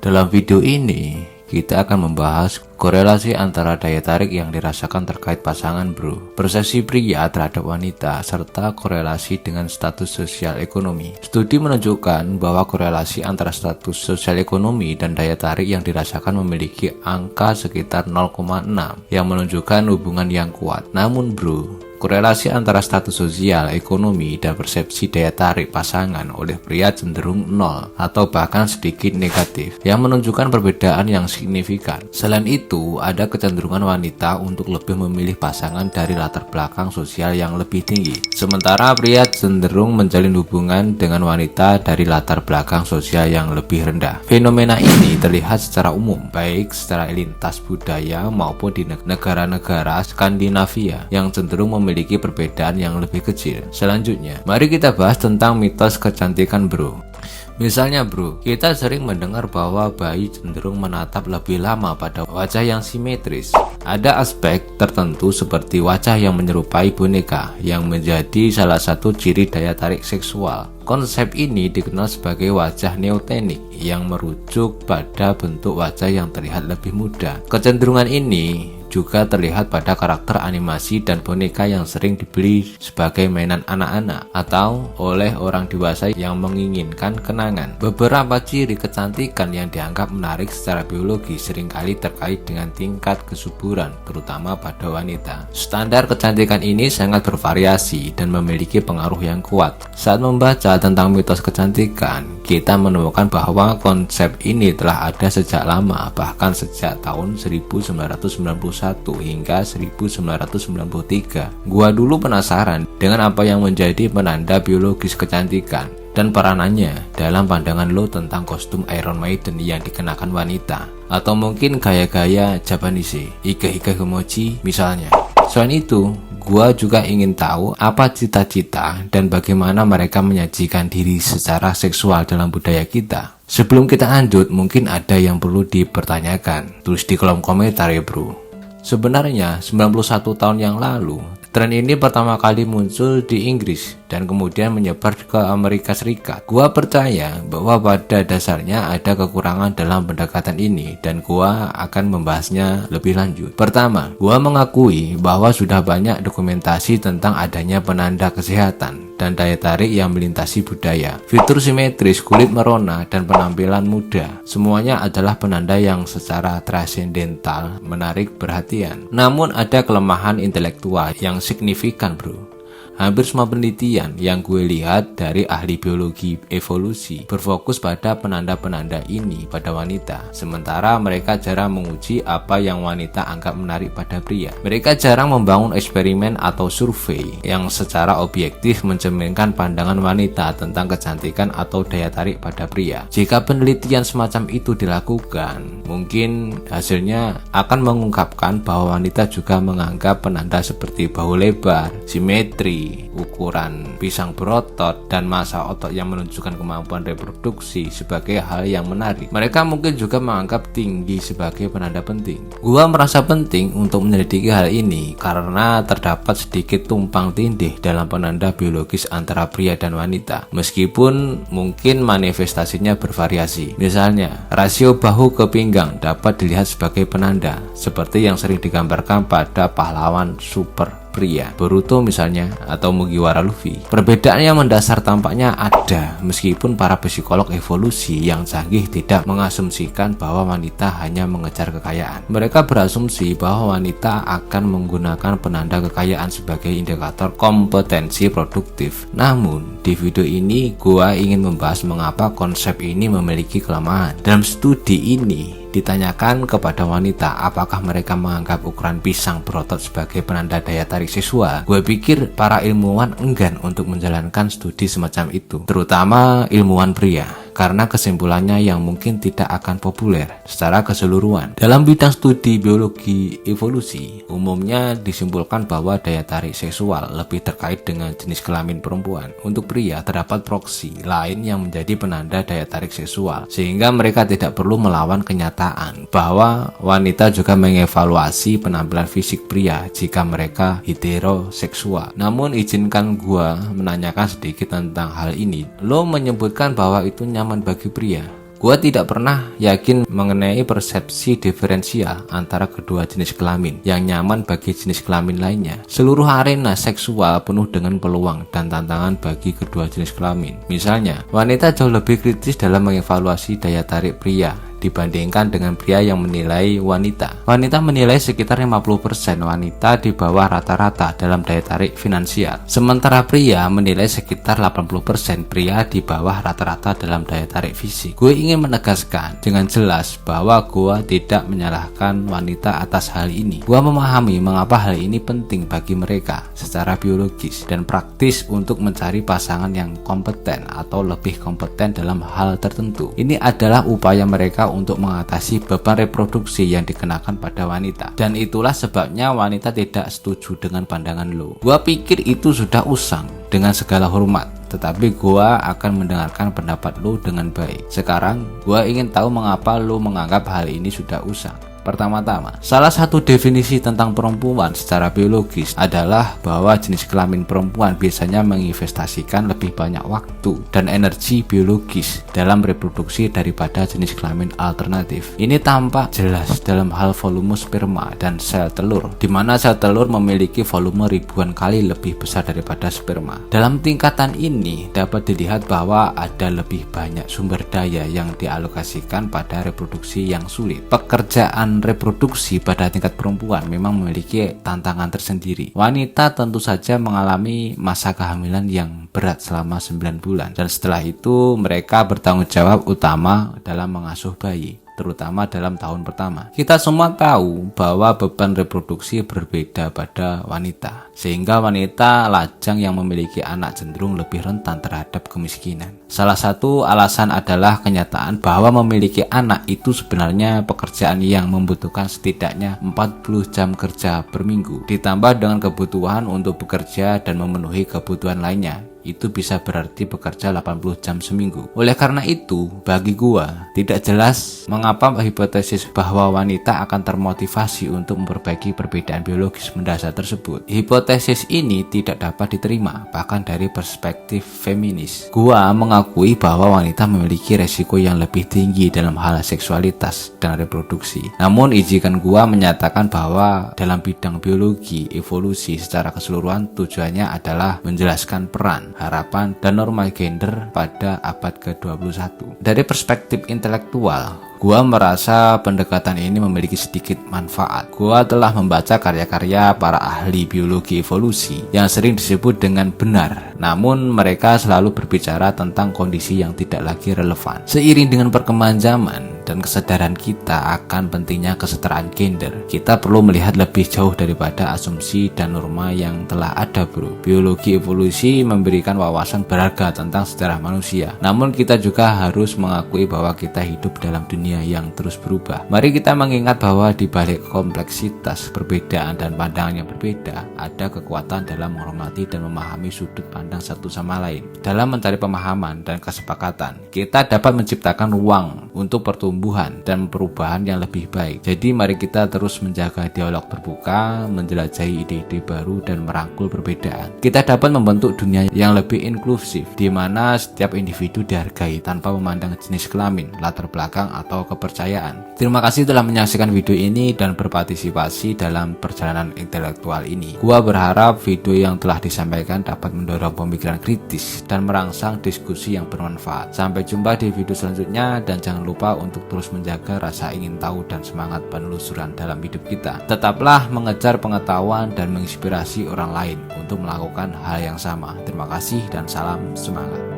Dalam video ini, kita akan membahas korelasi antara daya tarik yang dirasakan terkait pasangan bro, persepsi pria terhadap wanita, serta korelasi dengan status sosial ekonomi. Studi menunjukkan bahwa korelasi antara status sosial ekonomi dan daya tarik yang dirasakan memiliki angka sekitar 0,6 yang menunjukkan hubungan yang kuat. Namun bro, korelasi antara status sosial, ekonomi, dan persepsi daya tarik pasangan oleh pria cenderung 0 atau bahkan sedikit negatif, yang menunjukkan perbedaan yang signifikan. Selain itu, ada kecenderungan wanita untuk lebih memilih pasangan dari latar belakang sosial yang lebih tinggi, sementara pria cenderung menjalin hubungan dengan wanita dari latar belakang sosial yang lebih rendah. Fenomena ini terlihat secara umum, baik secara lintas budaya maupun di negara-negara Skandinavia yang cenderung memiliki perbedaan yang lebih kecil. Selanjutnya, mari kita bahas tentang mitos kecantikan bro. Misalnya bro, kita sering mendengar bahwa bayi cenderung menatap lebih lama pada wajah yang simetris. Ada aspek tertentu seperti wajah yang menyerupai boneka yang menjadi salah satu ciri daya tarik seksual. Konsep ini dikenal sebagai wajah neotenik yang merujuk pada bentuk wajah yang terlihat lebih muda. Kecenderungan ini juga terlihat pada karakter animasi dan boneka yang sering dibeli sebagai mainan anak-anak atau oleh orang dewasa yang menginginkan kenangan. Beberapa ciri kecantikan yang dianggap menarik secara biologi seringkali terkait dengan tingkat kesuburan, terutama pada wanita. Standar kecantikan ini sangat bervariasi dan memiliki pengaruh yang kuat. Saat membaca tentang mitos kecantikan, kita menemukan bahwa konsep ini telah ada sejak lama, bahkan sejak tahun 1991 hingga 1993. Gua dulu penasaran dengan apa yang menjadi penanda biologis kecantikan dan peranannya dalam pandangan lo tentang kostum Iron Maiden yang dikenakan wanita, atau mungkin gaya-gaya Japanese, ike-ike emoji misalnya. Selain itu, gua juga ingin tahu apa cita-cita dan bagaimana mereka menyajikan diri secara seksual dalam budaya kita. Sebelum kita lanjut, mungkin ada yang perlu dipertanyakan. Tulis di kolom komentar ya bro. Sebenarnya 91 tahun yang lalu, tren ini pertama kali muncul di Inggris dan kemudian menyebar ke Amerika Serikat. Gua percaya bahwa pada dasarnya ada kekurangan dalam pendekatan ini dan gua akan membahasnya lebih lanjut. Pertama, gua mengakui bahwa sudah banyak dokumentasi tentang adanya penanda kesehatan dan daya tarik yang melintasi budaya. Fitur simetris, kulit merona, dan penampilan muda, semuanya adalah penanda yang secara transendental menarik perhatian. Namun ada kelemahan intelektual yang signifikan bro. Hampir semua penelitian yang gue lihat dari ahli biologi evolusi berfokus pada penanda-penanda ini pada wanita, sementara mereka jarang menguji apa yang wanita anggap menarik pada pria. Mereka jarang membangun eksperimen atau survei yang secara objektif mencerminkan pandangan wanita tentang kecantikan atau daya tarik pada pria. Jika penelitian semacam itu dilakukan, mungkin hasilnya akan mengungkapkan bahwa wanita juga menganggap penanda seperti bahu lebar, simetri, ukuran pisang berotot, dan massa otot yang menunjukkan kemampuan reproduksi sebagai hal yang menarik. Mereka mungkin juga menganggap tinggi sebagai penanda penting. Gua merasa penting untuk menyelidiki hal ini karena terdapat sedikit tumpang tindih dalam penanda biologis antara pria dan wanita, meskipun mungkin manifestasinya bervariasi. Misalnya, rasio bahu ke pinggang dapat dilihat sebagai penanda, seperti yang sering digambarkan pada pahlawan super pria, Boruto misalnya, atau Mugiwara Luffy. Perbedaan yang mendasar tampaknya ada, meskipun para psikolog evolusi yang canggih tidak mengasumsikan bahwa wanita hanya mengejar kekayaan. Mereka berasumsi bahwa wanita akan menggunakan penanda kekayaan sebagai indikator kompetensi produktif. Namun, di video ini gua ingin membahas mengapa konsep ini memiliki kelemahan. Dalam studi ini ditanyakan kepada wanita apakah mereka menganggap ukuran pisang berotot sebagai penanda daya tarik seksual. Gue pikir para ilmuwan enggan untuk menjalankan studi semacam itu, terutama ilmuwan pria, karena kesimpulannya yang mungkin tidak akan populer secara keseluruhan. Dalam bidang studi biologi evolusi, umumnya disimpulkan bahwa daya tarik seksual lebih terkait dengan jenis kelamin perempuan. Untuk pria, terdapat proksi lain yang menjadi penanda daya tarik seksual, sehingga mereka tidak perlu melawan kenyataan bahwa wanita juga mengevaluasi penampilan fisik pria jika mereka heteroseksual. Namun izinkan gua menanyakan sedikit tentang hal ini. Lo menyebutkan bahwa itu nyaman bagi pria. Gua tidak pernah yakin mengenai persepsi diferensial antara kedua jenis kelamin yang nyaman bagi jenis kelamin lainnya. Seluruh arena seksual penuh dengan peluang dan tantangan bagi kedua jenis kelamin. Misalnya, wanita jauh lebih kritis dalam mengevaluasi daya tarik pria dibandingkan dengan pria yang menilai wanita. Wanita menilai sekitar 50% wanita di bawah rata-rata dalam daya tarik finansial. Sementara pria menilai sekitar 80% pria di bawah rata-rata dalam daya tarik fisik. Gue ingin menegaskan dengan jelas bahwa gue tidak menyalahkan wanita atas hal ini. Gue memahami mengapa hal ini penting bagi mereka secara biologis dan praktis untuk mencari pasangan yang kompeten atau lebih kompeten dalam hal tertentu. Ini adalah upaya mereka untuk mengatasi beban reproduksi yang dikenakan pada wanita. Dan itulah sebabnya wanita tidak setuju dengan pandangan lo. Gua pikir itu sudah usang dengan segala hormat, tetapi gua akan mendengarkan pendapat lo dengan baik. Sekarang gua ingin tahu mengapa lo menganggap hal ini sudah usang. Pertama-tama, salah satu definisi tentang perempuan secara biologis adalah bahwa jenis kelamin perempuan biasanya menginvestasikan lebih banyak waktu dan energi biologis dalam reproduksi daripada jenis kelamin alternatif. Ini tampak jelas dalam hal volume sperma dan sel telur, di mana sel telur memiliki volume ribuan kali lebih besar daripada sperma. Dalam tingkatan ini dapat dilihat bahwa ada lebih banyak sumber daya yang dialokasikan pada reproduksi yang sulit. Pekerjaan reproduksi pada tingkat perempuan memang memiliki tantangan tersendiri. Wanita tentu saja mengalami masa kehamilan yang berat selama 9 bulan dan setelah itu mereka bertanggung jawab utama dalam mengasuh bayi, terutama dalam tahun pertama. Kita semua tahu bahwa beban reproduksi berbeda pada wanita, sehingga wanita lajang yang memiliki anak cenderung lebih rentan terhadap kemiskinan. Salah satu alasan adalah kenyataan bahwa memiliki anak itu sebenarnya pekerjaan yang membutuhkan setidaknya 40 jam kerja per minggu, ditambah dengan kebutuhan untuk bekerja dan memenuhi kebutuhan lainnya. Itu bisa berarti bekerja 80 jam seminggu. Oleh karena itu, bagi gua tidak jelas mengapa hipotesis bahwa wanita akan termotivasi untuk memperbaiki perbedaan biologis mendasar tersebut. Hipotesis ini tidak dapat diterima bahkan dari perspektif feminis. Gua mengakui bahwa wanita memiliki resiko yang lebih tinggi dalam hal seksualitas dan reproduksi. Namun izinkan gua menyatakan bahwa dalam bidang biologi evolusi secara keseluruhan tujuannya adalah menjelaskan peran, harapan, dan norma gender pada abad ke-21. Dari perspektif intelektual, gua merasa pendekatan ini memiliki sedikit manfaat. Gua telah membaca karya-karya para ahli biologi evolusi yang sering disebut dengan benar, namun mereka selalu berbicara tentang kondisi yang tidak lagi relevan. Seiring dengan perkembangan zaman dan kesadaran kita akan pentingnya kesetaraan gender, kita perlu melihat lebih jauh daripada asumsi dan norma yang telah ada, bro. Biologi evolusi memberikan wawasan berharga tentang sejarah manusia, namun kita juga harus mengakui bahwa kita hidup dalam dunia yang terus berubah. Mari kita mengingat bahwa di balik kompleksitas perbedaan dan pandangan yang berbeda, ada kekuatan dalam menghormati dan memahami sudut pandang satu sama lain. Dalam mencari pemahaman dan kesepakatan, kita dapat menciptakan ruang untuk pertumbuhan dan perubahan yang lebih baik. Jadi mari kita terus menjaga dialog terbuka, menjelajahi ide-ide baru dan merangkul perbedaan. Kita dapat membentuk dunia yang lebih inklusif, di mana setiap individu dihargai tanpa memandang jenis kelamin, latar belakang, atau kepercayaan. Terima kasih telah menyaksikan video ini dan berpartisipasi dalam perjalanan intelektual ini. Gua berharap video yang telah disampaikan dapat mendorong pemikiran kritis dan merangsang diskusi yang bermanfaat. Sampai jumpa di video selanjutnya dan jangan lupa untuk terus menjaga rasa ingin tahu dan semangat penelusuran dalam hidup kita. Tetaplah mengejar pengetahuan dan menginspirasi orang lain untuk melakukan hal yang sama. Terima kasih dan salam semangat.